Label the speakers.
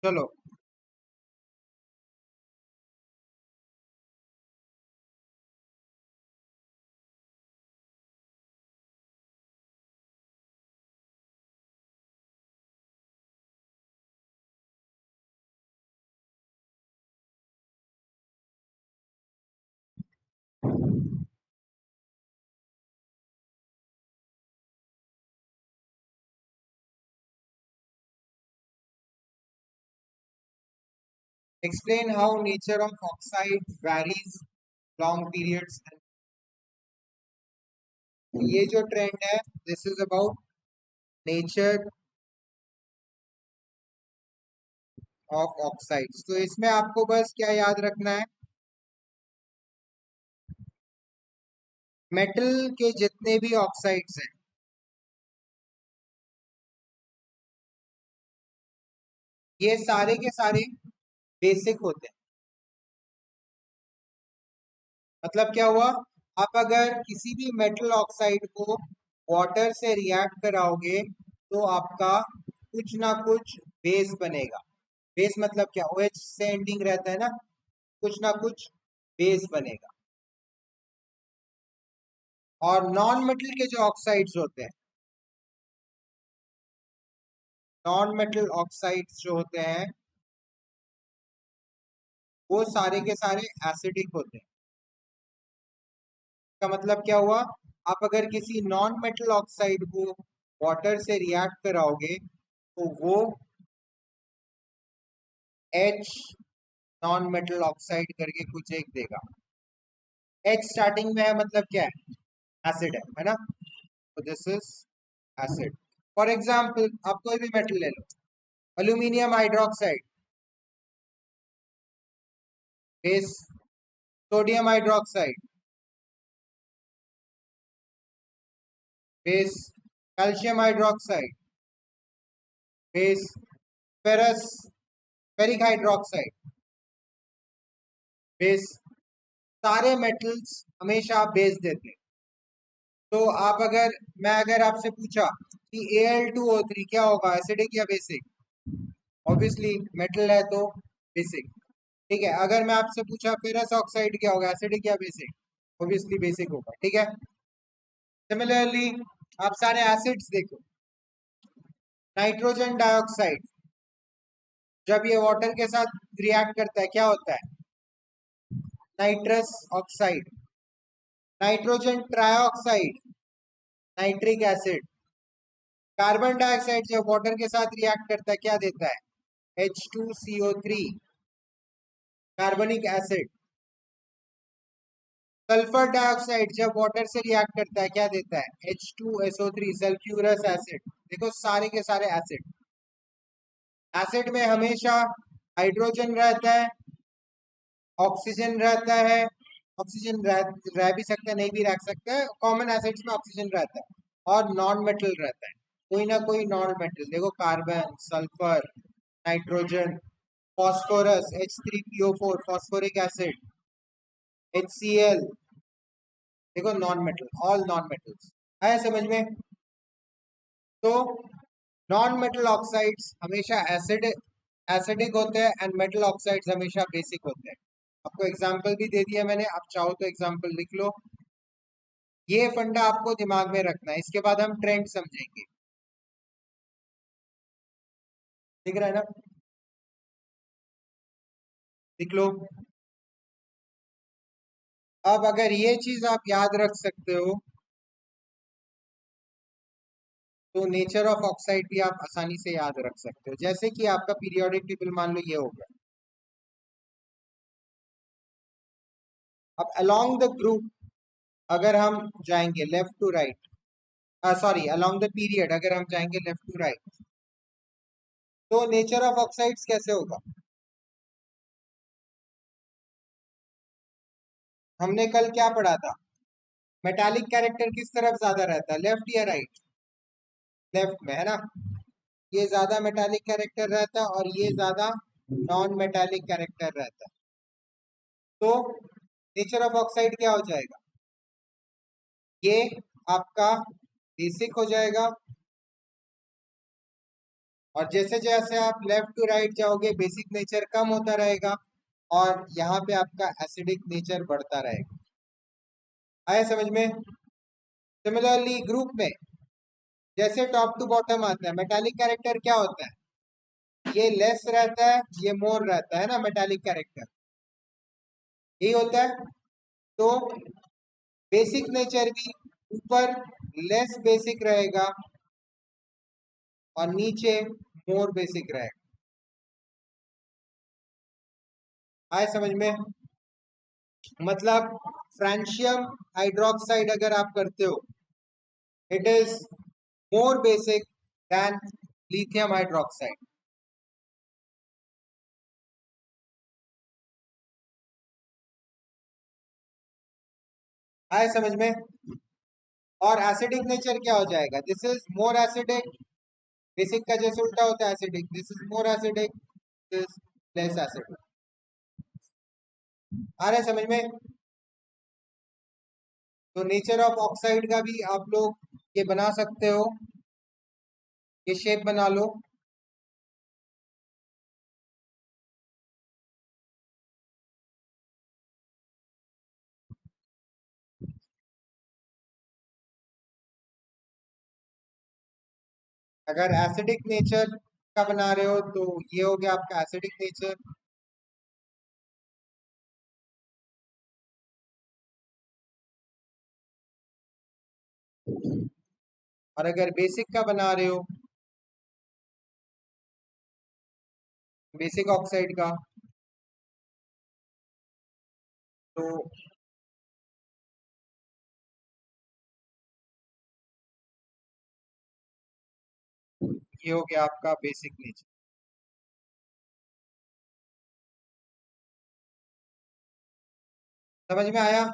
Speaker 1: चलो, explain how nature of oxide varies long periods. ये जो ट्रेंड है, this is about nature of oxides. तो इसमें आपको बस क्या याद रखना है, मेटल के जितने भी ऑक्साइड्स हैं, ये सारे के सारे बेसिक होते हैं। मतलब क्या हुआ, आप अगर किसी भी मेटल ऑक्साइड को वाटर से रिएक्ट कराओगे तो आपका कुछ ना कुछ बेस बनेगा। बेस मतलब क्या, OH से एंडिंग रहता है ना, कुछ ना कुछ बेस बनेगा। और नॉन मेटल के जो ऑक्साइड्स होते हैं, नॉन मेटल ऑक्साइड्स जो होते हैं वो सारे के सारे एसिडिक होते हैं। का मतलब क्या हुआ, आप अगर किसी नॉन मेटल ऑक्साइड को वाटर से रिएक्ट कराओगे तो वो H नॉन मेटल ऑक्साइड करके कुछ एक देगा। H स्टार्टिंग में है मतलब क्या है, एसिड है ना। तो this is acid. For example आप कोई भी मेटल ले लो, aluminium hydroxide base, sodium hydroxide base, calcium hydroxide base, ferrous ferric hydroxide base. सारे मेटल्स हमेशा बेस देते हैं। तो आप अगर, मैं अगर आपसे पूछा कि Al2O3 क्या होगा, एसिडिक या बेसिक? ऑब्वियसली मेटल है तो बेसिक। ठीक है, अगर मैं आपसे पूछा फेरस ऑक्साइड क्या होगा, एसिडिक या बेसिक? ऑब्वियसली बेसिक होगा। ठीक है, सिमिलरली आप सारे एसिड्स देखो, नाइट्रोजन डाइऑक्साइड जब ये वाटर के साथ रिएक्ट करता है क्या होता है, nitrous oxide. Nitrogen trioxide, nitric acid. Carbon dioxide जब वाटर के साथ रिएक्ट करता है क्या देता है, H2CO3, कार्बनिक एसिड। सल्फर डाइऑक्साइड जब वाटर से रिएक्ट करता है क्या देता है, H2SO3, सल्फ्यूरस एसिड। देखो सारे के सारे एसिड। एसिड में हमेशा हाइड्रोजन रहता है, ऑक्सीजन रहता है, ऑक्सीजन रह भी सकता है नहीं भी रह सकता है, कॉमन एसिड्स में ऑक्सीजन रहता है। और नॉन मेटल रहता है, कोई ना कोई नॉन मेटल। देखो carbon, sulphur, nitrogen, phosphorus H3PO4, phosphoric acid, HCl। देखो non metal, all non metals. आया समझ में? तो नॉन मेटल ऑक्साइड्स हमेशा एसिडिक होते हैं एंड मेटल ऑक्साइड्स हमेशा बेसिक होते हैं। आपको एग्जांपल भी दे दिया मैंने, आप चाहो तो एग्जांपल लिख लो। ये फंडा आपको दिमाग में रखना है, इसके बाद हम ट्रेंड समझेंगे। दिख रहा है ना, लिख लो। अब अगर ये चीज आप याद रख सकते हो तो नेचर ऑफ ऑक्साइड भी आप आसानी से याद रख सकते हो। जैसे कि आपका पीरियोडिक टेबल मान लो ये हो गया। अब अलोंग द ग्रुप अगर हम जाएंगे left to right, sorry along the period अगर हम जाएंगे लेफ्ट टू राइट, तो नेचर ऑफ ऑक्साइड्स कैसे होगा? हमने कल क्या पढ़ा था, मेटालिक कैरेक्टर किस तरफ ज्यादा रहता है, लेफ्ट या राइट? लेफ्ट में है ना। ये ज्यादा मेटालिक कैरेक्टर रहता है और ये ज्यादा नॉन मेटालिक कैरेक्टर रहता है। तो नेचर ऑफ ऑक्साइड क्या हो जाएगा, ये आपका बेसिक हो जाएगा और जैसे जैसे आप लेफ्ट टू राइट जाओगे बेसिक नेचर कम होता रहेगा और यहाँ पे आपका एसिडिक नेचर बढ़ता रहेगा। आया समझ में? सिमिलरली ग्रुप में जैसे टॉप टू बॉटम आता है, मेटालिक कैरेक्टर क्या होता है? ये लेस रहता है, ये मोर रहता है ना, मेटालिक कैरेक्टर यही होता है। तो बेसिक नेचर भी ऊपर लेस बेसिक रहेगा और नीचे मोर बेसिक रहेगा। आए समझ में? मतलब फ्रेंशियम हाइड्रोक्साइड अगर आप करते हो, it is more basic than lithium hydroxide. आए समझ में? और एसिडिक नेचर क्या हो जाएगा? This is more acidic, basic का जैसे उल्टा होता है acidic, this is more acidic, this less acidic. आ रहा है समझ में? तो नेचर ऑफ ऑक्साइड का भी आप लोग ये बना सकते हो, ये शेप बना लो। अगर एसिडिक नेचर का बना रहे हो तो ये हो गया आपका एसिडिक नेचर। और अगर बेसिक का बना रहे हो, बेसिक ऑक्साइड का, तो ये हो गया आपका बेसिक नेचर। समझ में आया?